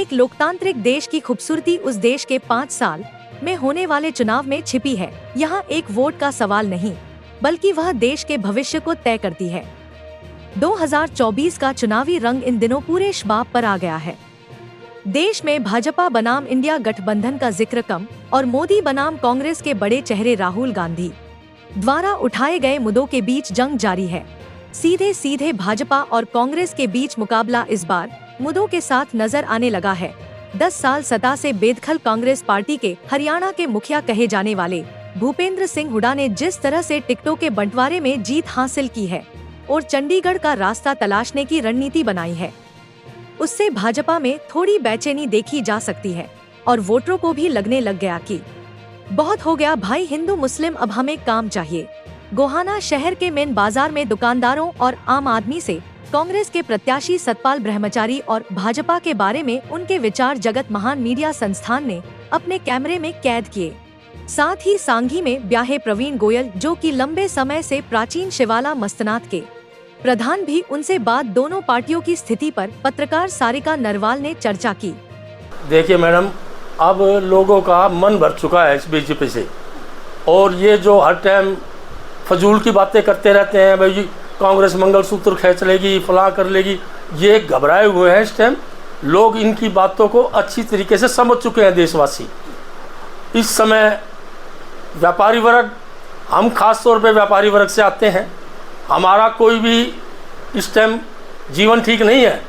एक लोकतांत्रिक देश की खूबसूरती उस देश के 5 साल में होने वाले चुनाव में छिपी है। यहाँ एक वोट का सवाल नहीं, बल्कि वह देश के भविष्य को तय करती है। 2024 का चुनावी रंग इन दिनों पूरे शबाब पर आ गया है। देश में भाजपा बनाम इंडिया गठबंधन का जिक्र कम और मोदी बनाम कांग्रेस के बड़े चेहरे राहुल गांधी द्वारा उठाए गए मुद्दों के बीच जंग जारी है। सीधे सीधे भाजपा और कांग्रेस के बीच मुकाबला इस बार मुद्दों के साथ नजर आने लगा है। 10 साल सत्ता से बेदखल कांग्रेस पार्टी के हरियाणा के मुखिया कहे जाने वाले भूपेंद्र सिंह हुड्डा ने जिस तरह से टिकटों के बंटवारे में जीत हासिल की है और चंडीगढ़ का रास्ता तलाशने की रणनीति बनाई है, उससे भाजपा में थोड़ी बेचैनी देखी जा सकती है और वोटरों को भी लगने लग गया कि बहुत हो गया भाई, हिंदू मुस्लिम, अब हमें काम चाहिए। गोहाना शहर के मेन बाजार में दुकानदारों और आम आदमी से कांग्रेस के प्रत्याशी सतपाल ब्रह्मचारी और भाजपा के बारे में उनके विचार जगत महान मीडिया संस्थान ने अपने कैमरे में कैद किए। साथ ही सांघी में ब्याहे प्रवीण गोयल, जो कि लंबे समय से प्राचीन शिवाला मस्तनात के प्रधान, भी उनसे बाद दोनों पार्टियों की स्थिति पर पत्रकार सारिका नरवाल ने चर्चा की। देखिए मैडम, अब लोगों का मन भर चुका है इस बीजेपी से, और ये जो हर टाइम फजूल की बातें करते रहते हैं, भाई कांग्रेस मंगलसूत्र खींच लेगी, फलां कर लेगी, ये घबराए हुए हैं इस टाइम। लोग इनकी बातों को अच्छी तरीके से समझ चुके हैं देशवासी। इस समय व्यापारी वर्ग, हम खास तौर पे व्यापारी वर्ग से आते हैं, हमारा कोई भी इस टाइम जीवन ठीक नहीं है।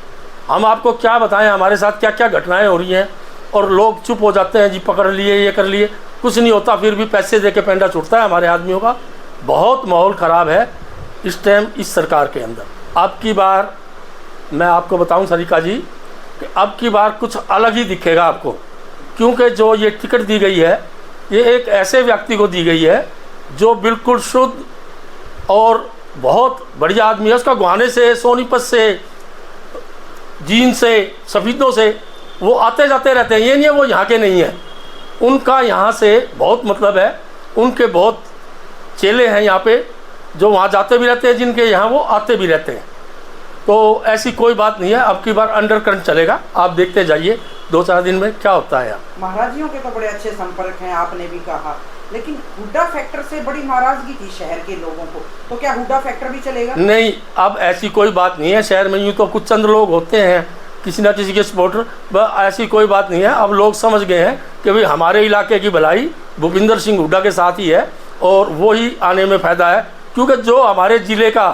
हम आपको क्या बताएं हमारे साथ क्या क्या घटनाएं हो रही हैं, और लोग चुप हो जाते हैं, जी पकड़ लिए, ये कर लिए, कुछ नहीं होता, फिर भी पैसे दे के पेंडा छूटता है हमारे आदमियों का। बहुत माहौल ख़राब है इस टाइम इस सरकार के अंदर। अब की बार मैं आपको बताऊं सरिका जी कि अब की बार कुछ अलग ही दिखेगा आपको, क्योंकि जो ये टिकट दी गई है ये एक ऐसे व्यक्ति को दी गई है जो बिल्कुल शुद्ध और बहुत बढ़िया आदमी है। उसका गुहाने से, सोनीपत से, जीन से, सफीदों से वो आते जाते रहते हैं। ये नहीं है वो यहाँ के नहीं है, उनका यहाँ से बहुत मतलब है। उनके बहुत चेले हैं यहाँ पे जो वहाँ जाते भी रहते हैं, जिनके यहाँ वो आते भी रहते हैं। तो ऐसी कोई बात नहीं है, अब की बार अंडर करंट चलेगा, आप देखते जाइए 2-4 दिन में क्या होता है। महाराजियों के तो बड़े अच्छे संपर्क हैं, आपने भी कहा, लेकिन हुड्डा फैक्टर से बड़ी नाराजगी थी शहर के लोगों को, तो क्या हुड्डा फैक्टर भी चलेगा? नहीं, अब ऐसी कोई बात नहीं है। शहर में यूँ तो कुछ चंद लोग होते हैं किसी न किसी के सपोर्टर, ऐसी कोई बात नहीं है। अब लोग समझ गए हैं कि भाई हमारे इलाके की भलाई भूपेंद्र सिंह हुड्डा के साथ ही है, और वो ही आने में फ़ायदा है, क्योंकि जो हमारे ज़िले का,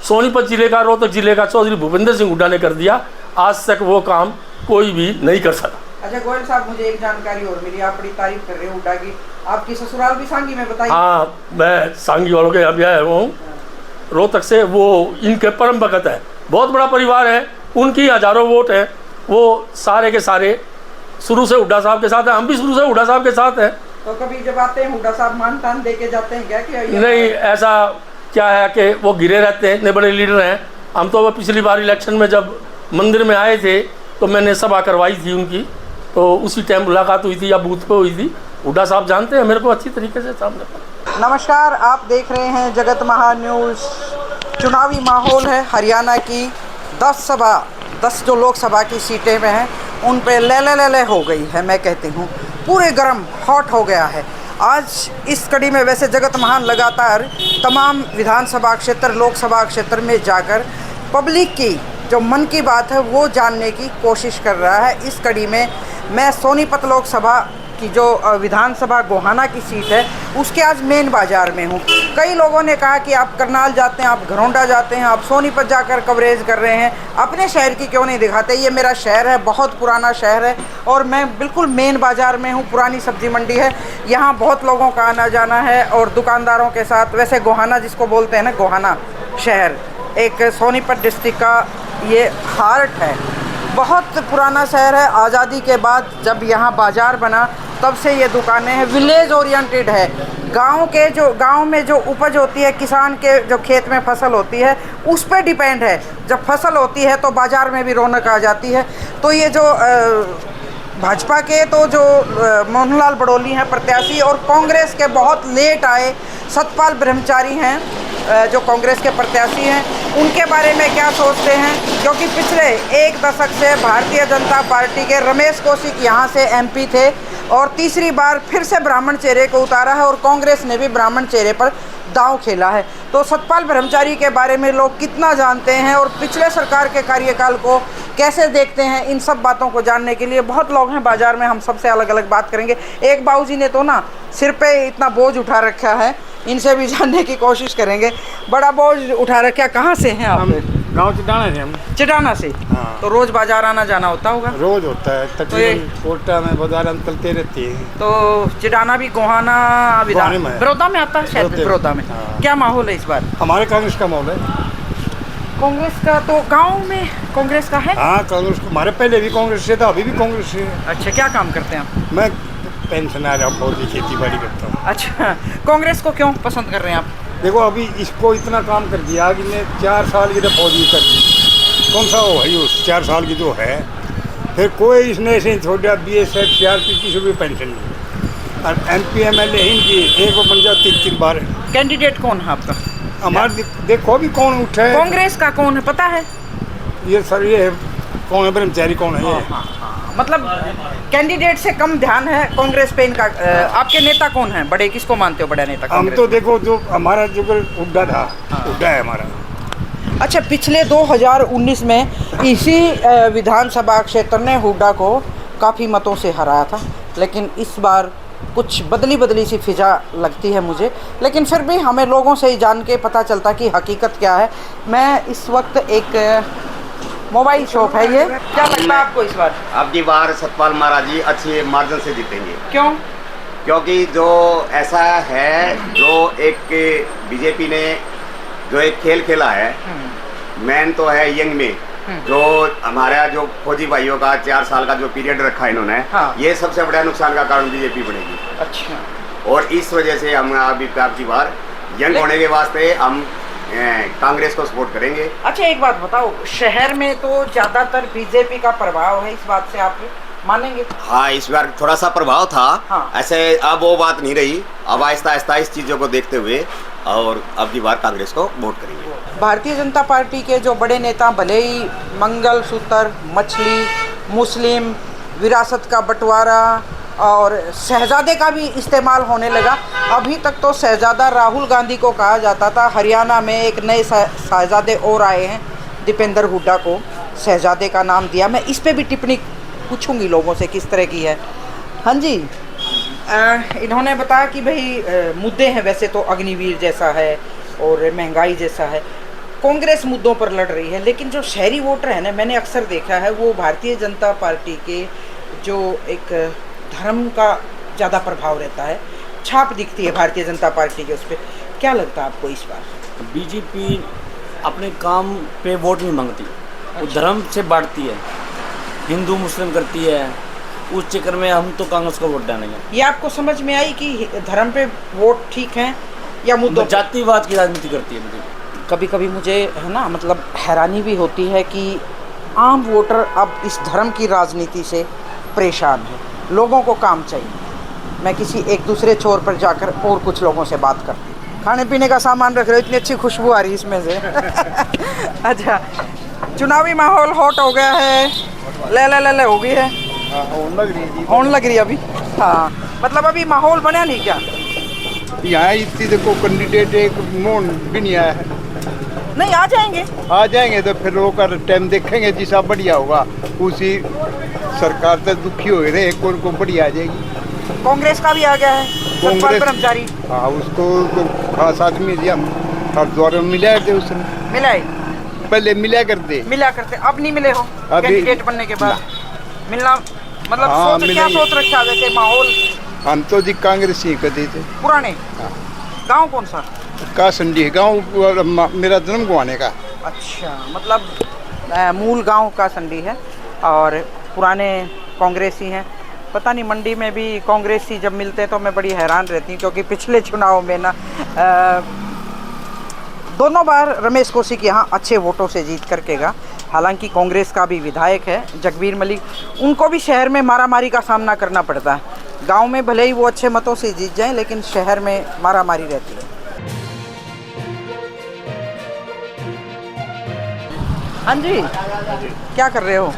सोनीपत ज़िले का, रोहतक ज़िले का चौधरी भूपेंद्र सिंह हुड्डा ने कर दिया, आज तक वो काम कोई भी नहीं कर सका। अच्छा गोयल साहब, मुझे एक जानकारी और मिली, आप बड़ी तारीफ कर रहे हो हुड्डा की, आपकी ससुराल भी सांगी में, बताइए। हाँ, मैं सांगी वालों के यहाँ भी आया हुआ हूँ, रोहतक से। वो इनके परम भगत है, बहुत बड़ा परिवार है, उनकी हज़ारों वोट है, वो सारे के सारे शुरू से हुड्डा साहब के साथ है। हम भी शुरू से हुड्डा साहब के साथ हैं। तो कभी जब आते हैं हुड्डा साहब मान तान दे के जाते हैं क्या? नहीं, ऐसा क्या है कि वो घिरे रहते हैं, इतने बड़े लीडर हैं। हम तो पिछली बार इलेक्शन में जब मंदिर में आए थे तो मैंने सभा करवाई थी उनकी, तो उसी टाइम मुलाकात हुई थी या बूथ पे हुई थी। हुड्डा साहब जानते हैं मेरे को अच्छी तरीके से सामने। नमस्कार, आप देख रहे हैं जगत महा न्यूज़। चुनावी माहौल है हरियाणा की। 10 जो लोकसभा की सीटें में हैं उन पे ले हो गई है, मैं कहती हूँ पूरे गर्म हॉट हो गया है। आज इस कड़ी में वैसे जगत महान लगातार तमाम विधानसभा क्षेत्र, लोकसभा क्षेत्र में जाकर पब्लिक की जो मन की बात है वो जानने की कोशिश कर रहा है। इस कड़ी में मैं सोनीपत लोकसभा की जो विधानसभा गोहाना की सीट है उसके आज मेन बाज़ार में हूँ। कई लोगों ने कहा कि आप करनाल जाते हैं, आप घरौंडा जाते हैं, आप सोनीपत जाकर कवरेज कर रहे हैं, अपने शहर की क्यों नहीं दिखाते? ये मेरा शहर है, बहुत पुराना शहर है, और मैं बिल्कुल मेन बाज़ार में हूँ। पुरानी सब्जी मंडी है, यहाँ बहुत लोगों का आना जाना है और दुकानदारों के साथ। वैसे गोहाना जिसको बोलते हैं ना, गोहाना शहर एक सोनीपत डिस्ट्रिक्ट का ये हार्ट है, बहुत पुराना शहर है। आज़ादी के बाद जब यहाँ बाज़ार बना तब से ये दुकानें हैं, विलेज ओरिएंटेड है। गांव में जो उपज होती है, किसान के जो खेत में फसल होती है उस पर डिपेंड है। जब फसल होती है तो बाज़ार में भी रौनक आ जाती है। तो ये जो भाजपा के तो जो मोहनलाल बड़ोली हैं प्रत्याशी, और कांग्रेस के बहुत लेट आए सतपाल ब्रह्मचारी हैं, जो कांग्रेस के प्रत्याशी हैं उनके बारे में क्या सोचते हैं, क्योंकि पिछले एक दशक से भारतीय जनता पार्टी के रमेश कौशिक यहाँ से एमपी थे और तीसरी बार फिर से ब्राह्मण चेहरे को उतारा है और कांग्रेस ने भी ब्राह्मण चेहरे पर दांव खेला है। तो सतपाल ब्रह्मचारी के बारे में लोग कितना जानते हैं और पिछले सरकार के कार्यकाल को कैसे देखते हैं, इन सब बातों को जानने के लिए बहुत लोग हैं बाज़ार में। हम सबसे अलग अलग बात करेंगे। एक बाबूजी ने तो ना सिर पे इतना बोझ उठा रखा है, इनसे भी जानने की कोशिश करेंगे। बड़ा बोझ उठा रखा, कहाँ से हैं आप? गांव चिटाना से हम। चिटाना से? हाँ। तो रोज़ बाजार आना जाना होता होगा? रोज होता है, तकरीबन कोटा में बाजार हम चलते रहते हैं। तो चिटाना भी गोहाना बड़ौदा में आता है शायद, बड़ौदा में। हाँ। क्या माहौल है इस बार? हमारे कांग्रेस का माहौल है। कांग्रेस का तो गांव में कांग्रेस का है? हाँ, कांग्रेस को हमारे पहले भी कांग्रेस से था, अभी भी कांग्रेस से है। अच्छा, क्या काम करते हैं आप? मैं पेंशनर हूँ, बहुत ही खेती बाड़ी करता हूँ। अच्छा, कांग्रेस को क्यों पसंद कर रहे हैं आप? देखो अभी इसको इतना काम कर दिया कि ने 4 साल की तो फौजी कर दी, कौन सा हो भाई उस 4 साल की जो है, फिर कोई इसने ऐसे छोड़ दिया। BSF CRP किसी भी पेंशन नहीं, और MP MLA इनकी एक बन जाओ 3 बार। कैंडिडेट कौन है आपका? हमारे देखो अभी कौन उठा है कांग्रेस का, कौन है पता है? ये सर, ये कौन है ब्रह्मचारी, कौन है ये? मतलब कैंडिडेट से कम ध्यान है कांग्रेस पे इनका। आपके नेता कौन है बड़े, किसको मानते हो बड़ा नेता? हम तो देखो जो हमारा जो हुड्डा था, हुड्डा है हमारा। अच्छा, पिछले 2019 में इसी विधानसभा क्षेत्र ने हुड्डा को काफ़ी मतों से हराया था, लेकिन इस बार कुछ बदली सी फिजा लगती है मुझे। लेकिन फिर भी हमें लोगों से ही जान के पता चलता कि हकीकत क्या है। मैं इस वक्त एक मोबाइल शॉप है, ये क्या लगता है आपको इस बार? अब की बार सतपाल महाराज जी अच्छे मार्जिन से जीतेंगे। क्यों? क्योंकि जो ऐसा है, जो एक बीजेपी ने जो एक खेल खेला है, मेन तो है यंग में, जो हमारा जो फौजी भाइयों का 4 साल का जो पीरियड रखा है इन्होंने, हाँ। ये सबसे बड़ा नुकसान का कारण बीजेपी बनेगी। अच्छा, और इस वजह से हम अभी आपकी बार यंग होने के वास्ते हम कांग्रेस को सपोर्ट करेंगे। अच्छा, एक बात बताओ, शहर में तो ज़्यादातर बीजेपी का प्रभाव है, इस बात से आप मानेंगे? हाँ, इस बार थोड़ा सा प्रभाव था। हाँ। ऐसे अब वो बात नहीं रही, अब आहिस्ता आहिस्ता इस चीज़ों को देखते हुए और अब की बार कांग्रेस को वोट करेंगे। भारतीय जनता पार्टी के जो बड़े नेता, भले ही मंगलसूत्र, मछली, मुस्लिम, विरासत का बंटवारा और शहजादे का भी इस्तेमाल होने लगा। अभी तक तो शहजादा राहुल गांधी को कहा जाता था, हरियाणा में एक नए शहजादे और आए हैं, दीपेंद्र हुड्डा को शहजादे का नाम दिया। मैं इस पे भी टिप्पणी पूछूंगी लोगों से किस तरह की है। हाँ जी, इन्होंने बताया कि भाई मुद्दे हैं वैसे तो अग्निवीर जैसा है और महंगाई जैसा है, कांग्रेस मुद्दों पर लड़ रही है, लेकिन जो शहरी वोटर है ना, मैंने अक्सर देखा है वो भारतीय जनता पार्टी के जो एक धर्म का ज़्यादा प्रभाव रहता है, छाप दिखती है भारतीय जनता पार्टी के उस पर। क्या लगता है आपको इस बार? बीजेपी अपने काम पे वोट नहीं मांगती, वो धर्म से बांटती है, हिंदू मुस्लिम करती है, उस चक्कर में हम तो कांग्रेस को वोट डालेंगे। ये आपको समझ में आई कि धर्म पे वोट ठीक है या मुद्दों? जातिवाद की राजनीति करती है। कभी कभी मुझे है ना, मतलब हैरानी भी होती है कि आम वोटर अब इस धर्म की राजनीति से परेशान है। लोगों को काम चाहिए। मैं किसी एक दूसरे छोर पर जाकर और कुछ लोगों से बात करती हूँ। खाने पीने का सामान रख रहे हो, इतनी अच्छी खुशबू आ रही है इसमें से। अच्छा, चुनावी माहौल हॉट हो गया है, ले हो गई है, होने लग रही है अभी। हाँ, मतलब अभी माहौल बना नहीं क्या? यहाँ इतनी देखो कैंडिडेट एक मोन भी नहीं आया है। नहीं, आ जाएंगे तो फिर लोग का टाइम देखेंगे, जिसा बढ़िया होगा उसी सरकार से दुखी हो रहे, कौन को बढ़िया आ जाएगी। कांग्रेस का भी आ गया है, सतपाल ब्रह्मचारी। हाँ, उसको तो खास आदमी दिया, हर द्वार में मिला करते, उसने मिलाए, पहले मिला करते, अब नहीं मिले हो कैंडिडेट बनने के बाद मिलना, मतलब हाँ, क्या सोच रखा है वैसे माहौल? हम तो जी कांग्रेस ही करते थे पुराने। गांव कौन सा? कासंडी गांव, मेरा जन्म गुआने का। अच्छा, मतलब मूल गांव कासंडी है और पुराने कांग्रेसी हैं। पता नहीं, मंडी में भी कांग्रेसी जब मिलते हैं तो मैं बड़ी हैरान रहती हूँ, क्योंकि पिछले चुनाव में ना दोनों बार रमेश कौशिक यहाँ अच्छे वोटों से जीत करके गया। हालांकि कांग्रेस का भी विधायक है जगबीर मलिक, उनको भी शहर में मारामारी का सामना करना पड़ता है। गांव में भले ही वो अच्छे मतों से जीत जाएं, लेकिन शहर में मारामारी रहती है। हाँ जी, क्या कर रहे हो?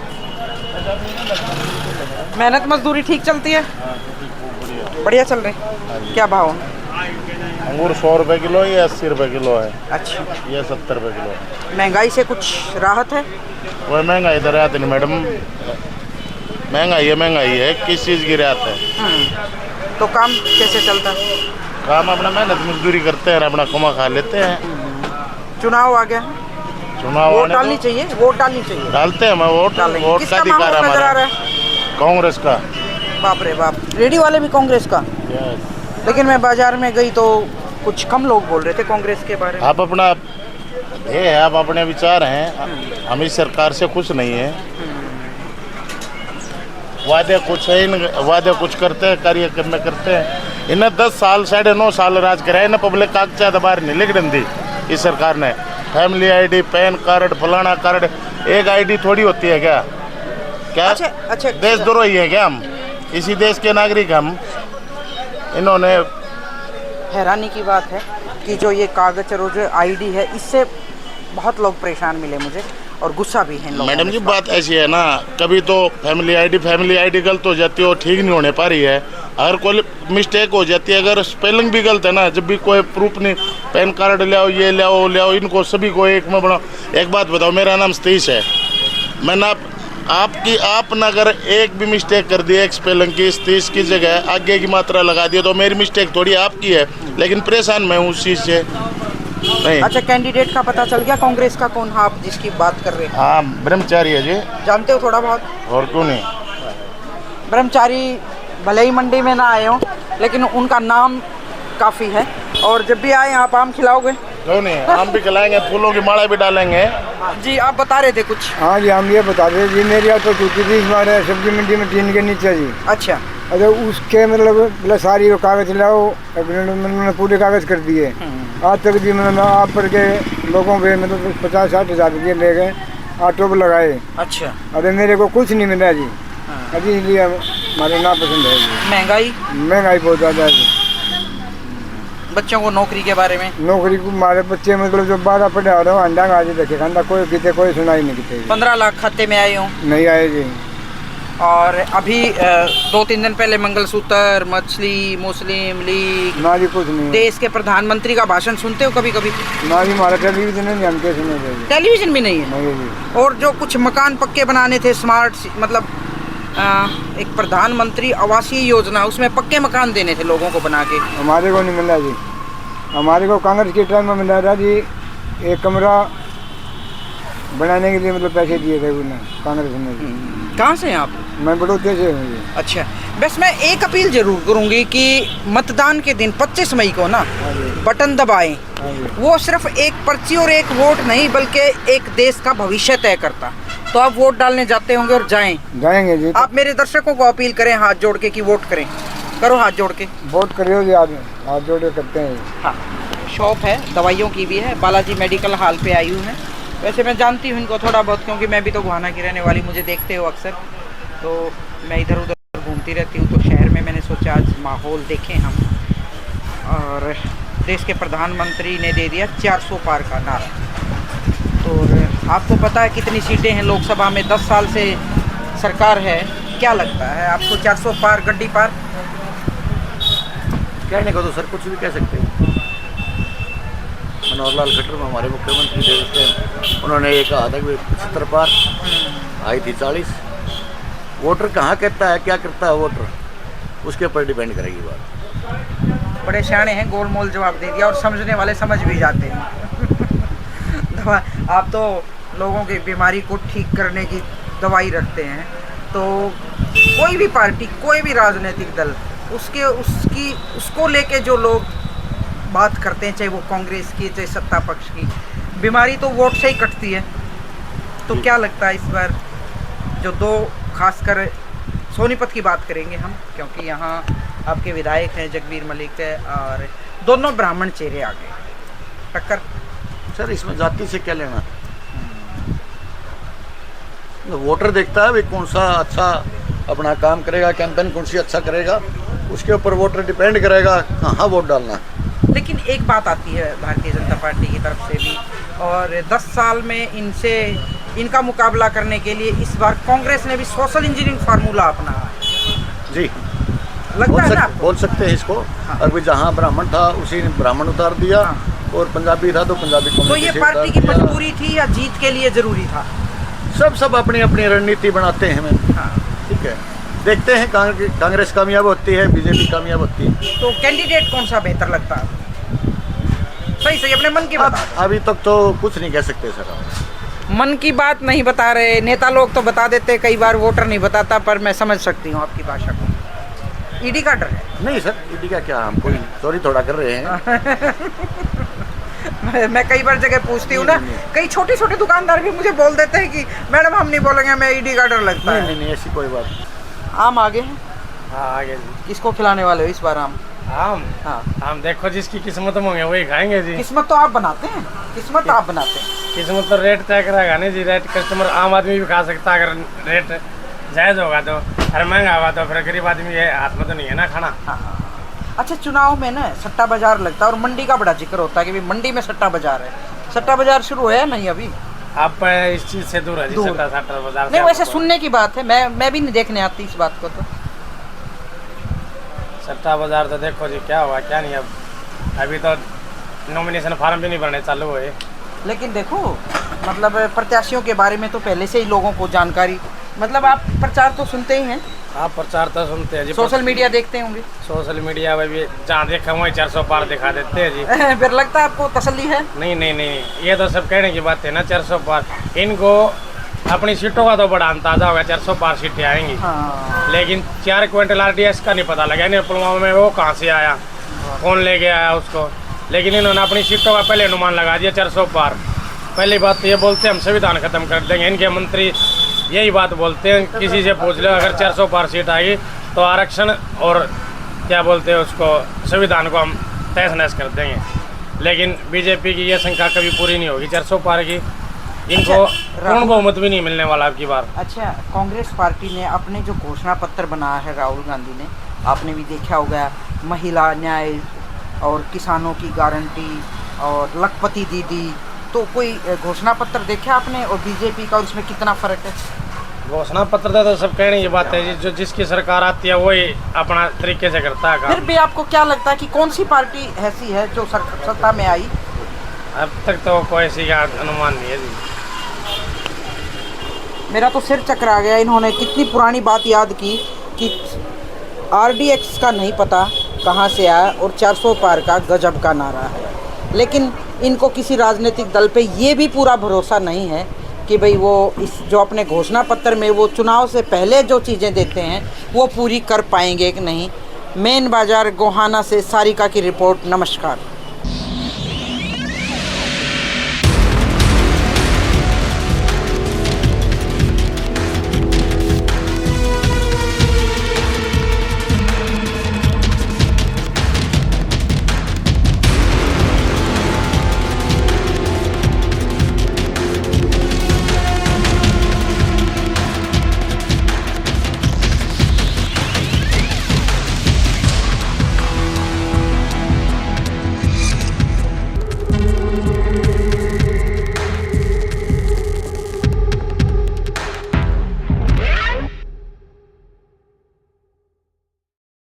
मेहनत मजदूरी ठीक चलती है? बढ़िया चल रही। क्या भाव है? अंगूर 100 रुपए किलो है, 80 रुपए किलो है, अच्छा, ये 70 रुपए किलो है। महंगाई से कुछ राहत है? वह महंगाई इधर आती नहीं मैडम, महंगाई है, किस चीज़ की राहत है? तो काम कैसे चलता है? काम अपना मेहनत मजदूरी करते हैं, अपना कमा खा लेते हैं। चुनाव आ गया, चुनाव वोट आने डालनी तो चाहिए, वोट डालनी चाहिए। डालते हैं, मैं वोट डालेंगे। वोट का किसका अधिकार माहौल है नजर आ हमारा, रहा है? कांग्रेस का। बाप रे बाप, रेडी वाले भी कांग्रेस का। लेकिन मैं बाजार में गई तो कुछ कम लोग बोल रहे थे कांग्रेस के बारे में। आप अपना ये है, आप अपने विचार हैं, हम इस सरकार से खुश नहीं है। वादे कुछ है, वादे कुछ करते हैं, कार्यक्रम में करते हैं। इन्हें 10 साल 9.5 साल राज कराए ना, पब्लिक कागजात बाहर नहीं लिख दी इस सरकार ने। फैमिली आईडी, पैन कार्ड, फलाना कार्ड, एक आईडी थोड़ी होती है क्या? क्या अच्छा, देशद्रोही है क्या हम? इसी देश के नागरिक हम। इन्होंने हैरानी की बात है कि जो ये कागज और जो आईडी है, इससे बहुत लोग परेशान मिले मुझे और गुस्सा भी है इन लोगों मैडम में जी, इस बात ऐसी है ना, कभी तो फैमिली आईडी गलत हो जाती है, वो ठीक नहीं होने पा रही है। अगर कोई मिस्टेक हो जाती है, अगर स्पेलिंग भी गलत है ना, जब भी कोई प्रूफ नहीं, पैन कार्ड ले आओ, ये ले आओ, इनको सभी को एक में बनाओ। एक बात बताओ, मेरा नाम सतीश है, मैंने आपने अगर एक भी मिस्टेक कर दी, एक स्पेलिंग की, सतीश की जगह आगे की मात्रा लगा दी, तो मेरी मिस्टेक थोड़ी आपकी है, लेकिन परेशान मैं हूँ उस चीज़ से। नहीं। अच्छा, कैंडिडेट का पता चल गया कांग्रेस का कौन? आप जिसकी बात कर रहे हैं, हाँ, ब्रह्मचारी है जी। जानते हो थोड़ा बहुत? और क्यों नहीं। ब्रह्मचारी भले ही मंडी में ना आए हो, लेकिन उनका नाम काफ़ी है। और जब भी आए आप आम खिलाओगे? क्यों नहीं, आम भी खिलाएंगे, फूलों की माला भी डालेंगे। जी, आप बता रहे थे कुछ। हाँ जी, हम ये बता रहे जी, मेरी यहाँ तो टूटी थी इस बार सब्जी मंडी में टीन के नीचे जी। अच्छा, अरे उसके मतलब सारी वो कागज लाओ, मैंने पूरे कागज कर दिए। आज तक जी मैंने आप पर के लोगों पे मतलब 50-60 हज़ार रुपये ले गए, ऑटो पर लगाए। अच्छा, अरे मेरे को कुछ नहीं मिला जी। अभी इसलिए हमारे नापसंद है जी। महंगाई बहुत ज़्यादा है जी। बच्चों को नौकरी के बारे में? नौकरी को हमारे बच्चे मतलब जो 12 पढ़े आ रहे हो, अंडा आज देखे खाना कोई किते कोई सुनाई नहीं किते। 15 लाख खाते में आए हो? नहीं आए जी। और अभी 2-3 दिन पहले मंगलसूत्र, मछली, मुस्लिम लीग, ना जी कुछ नहीं। देश के प्रधानमंत्री का भाषण सुनते हो कभी कभी? ना जी, हमारा टेलीविजन नहीं, हम कैसे सुने जी। टेलीविजन भी नहीं है? नहीं जी। और जो कुछ मकान पक्के बनाने थे, स्मार्ट मतलब एक प्रधानमंत्री आवासीय योजना, उसमें पक्के मकान देने थे लोगों को बना के। हमारे को नहीं मिला जी। हमारे को कांग्रेस के टाइम में मिला था जी, एक कमरा बनाने के लिए मतलब पैसे दिए थे उन्हें, कांग्रेस ने। कहाँ से हैं आप? मैं बड़ौदे से हूँ जी। अच्छा, बस मैं एक अपील जरूर करूँगी कि मतदान के दिन 25 मई को ना बटन दबाएं। वो सिर्फ एक पर्ची और एक वोट नहीं, बल्कि एक देश का भविष्य तय करता। तो आप वोट डालने जाते होंगे और जाएंगे जी। आप मेरे दर्शकों को अपील करें हाथ जोड़ के कि वोट करें। करो हाथ जोड़ के। वोट करियो जी, हाथ जोड़ के करते हैं। हाँ, शॉप है, दवाइयों की भी है, बालाजी मेडिकल हॉल पे आई हूँ मैं। वैसे मैं जानती हूँ इनको थोड़ा बहुत, क्योंकि मैं भी तो गोहाना की रहने वाली, मुझे देखते हो अक्सर, तो मैं इधर उधर घूमती रहती हूँ। तो शहर में मैंने सोचा आज माहौल देखें हम। और देश के प्रधानमंत्री ने दे दिया 400 पार का नारा। तो आपको पता है कितनी सीटें हैं लोकसभा में? 10 साल से सरकार है। क्या लगता है आपको, 400 पार, गड्डी पार? कहने को तो सर कुछ भी कह सकते हैं। मनोहर लाल खट्टर हमारे मुख्यमंत्री थे, उन्होंने ये कहा था कि 75 पार, आई थी 40। वोटर कहाँ कहता है, क्या करता है वोटर, उसके ऊपर डिपेंड करेगी बात। बड़े शाणे हैं, गोलमोल जवाब दे दिया, और समझने वाले समझ भी जाते हैं। आप तो लोगों की बीमारी को ठीक करने की दवाई रखते हैं। तो कोई भी पार्टी, कोई भी राजनीतिक दल, उसको लेके जो लोग बात करते हैं, चाहे वो कांग्रेस की, चाहे सत्ता पक्ष की, बीमारी तो वोट से ही कटती है। तो क्या लगता है इस बार जो दो, खासकर सोनीपत की बात करेंगे हम, क्योंकि यहाँ आपके विधायक हैं जगबीर मलिक है, और दोनों ब्राह्मण चेहरे आ गए, टक्कर। सर इसमें जाति से क्या लेना, तो वोटर देखता है भाई कौन सा अच्छा अपना काम करेगा, कैंपेन कौन सी अच्छा करेगा, उसके ऊपर वोटर डिपेंड करेगा कहाँ वोट डालना। लेकिन एक बात आती है भारतीय जनता पार्टी की तरफ से भी, और 10 साल में इनसे इनका मुकाबला करने के लिए इस बार कांग्रेस ने भी सोशल इंजीनियरिंग फार्मूला अपनाया है। जी लगता है ना आपको? बोल सकते हैं इसको। हाँ। अभी जहाँ ब्राह्मण था उसी ने ब्राह्मण उतार दिया, और पंजाबी था तो पंजाबी तो कम्युनिटी ये से पार्टी की उतार दिया। मजबूरी थी या जीत के लिए जरूरी था? सब अपनी अपनी रणनीति बनाते हैं। हाँ। ठीक है, देखते हैं कांग्रेस कामयाब होती है, बीजेपी कामयाब होती है। तो कैंडिडेट कौन सा बेहतर लगता है? सही सही अपने मन की अब बता। अभी तक तो कुछ नहीं कह सकते सर आप। मन की बात नहीं बता रहे, नेता लोग तो बता देते, कई बार वोटर नहीं बताता, पर मैं समझ सकती हूँ आपकी भाषा को। ईडी का डर है? नहीं सर, ईडी का क्या, हम कोई चोरी थोड़ा कर रहे हैं। मैं कई बार जगह पूछती हूँ ना, कई छोटे छोटे दुकानदार भी मुझे बोल देते हैं कि मैडम हम नहीं बोलेंगे, मैं ईडी का डर लगता है। नहीं, ऐसी कोई बात नहीं। आम आगे हैं? हाँ आगे जी। किसको खिलाने वाले हो इस बार आम? हम हाँ, हम देखो जिसकी किस्मत में होंगे वही खाएंगे जी। किस्मत तो आप बनाते हैं, किस्मत आप बनाते हैं। किस्मत तो रेट तय करेगा नहीं जी। रेट कस्टमर आम आदमी भी खा सकता है अगर रेट जायज़ होगा तो, अगर महंगा होगा तो फिर गरीब आदमी के हाथ में तो नहीं है ना खाना। हाँ। अच्छा, चुनाव में ना सट्टा बाजार लगता है और मंडी का बड़ा जिक्र होता है कि भाई मंडी में सट्टा बाजार है। सट्टा बाजार शुरू है नहीं अभी? आप इस चीज़ से दूर है जी। सट्टा सट्टा बाजार नहीं, वैसे सुनने की बात है, मैं भी नहीं देखने आती इस बात को। तो सट्टा बाजार तो देखो जी क्या हुआ क्या नहीं। अब अभी तो नॉमिनेशन फार्म भी नहीं भरने चालू हुए। लेकिन देखो, मतलब प्रत्याशियों के बारे में तो पहले से ही लोगों को जानकारी, मतलब आप प्रचार तो सुनते ही हैं? आप प्रचार तो सुनते हैं जी। सोशल मीडिया देखते होंगे? सोशल मीडिया में भी जहाँ देखा वहीं 400 पार दिखा देते हैं जी। फिर लगता है आपको तसल्ली है? नहीं, ये तो सब कहने की बात है ना। 400 पार, इनको अपनी सीटों का तो बड़ा अंदाजा होगा 400 पार सीटें आएंगी। हाँ। लेकिन 4 क्विंटल RDS का नहीं पता लगा नहीं पुलवामा में वो कहाँ से आया, कौन ले गया आया उसको। लेकिन इन्होंने अपनी सीटों का पहले अनुमान लगा दिया 400 पार। पहली बात तो ये बोलते हैं हम संविधान खत्म कर देंगे। इनके मंत्री यही बात बोलते हैं, किसी से पूछ लो अगर 400 पार सीट आएगी तो आरक्षण और क्या बोलते हैं उसको, संविधान को हम तहस नहस कर देंगे। लेकिन बीजेपी की ये संख्या कभी पूरी नहीं होगी 400 पार की। इनको पूर्ण बहुमत भी नहीं मिलने वाला अब की बार। अच्छा, कांग्रेस पार्टी ने अपने जो घोषणा पत्र बनाया है राहुल गांधी ने, आपने भी देखा होगा, महिला न्याय और किसानों की गारंटी और लखपति दीदी, तो कोई घोषणा पत्र देखा आपने और बीजेपी का, और उसमें कितना फर्क है? घोषणा पत्र तो सब कहने की बात है जी, जो जिसकी सरकार आती है वही अपना तरीके से करता है काम। फिर भी आपको क्या लगता है कि कौन सी पार्टी ऐसी है जो सत्ता में आई? अब तक तो कोई ऐसी का अनुमान नहीं है जी। मेरा तो सिर चकरा गया, इन्होंने कितनी पुरानी बात याद की कि RDX का नहीं पता कहाँ से आया और 400 पार का गजब का नारा है। लेकिन इनको किसी राजनीतिक दल पे ये भी पूरा भरोसा नहीं है कि भाई वो इस जो अपने घोषणा पत्र में वो चुनाव से पहले जो चीज़ें देते हैं वो पूरी कर पाएंगे कि नहीं। मेन बाजार गोहाना से सारिका की रिपोर्ट। नमस्कार।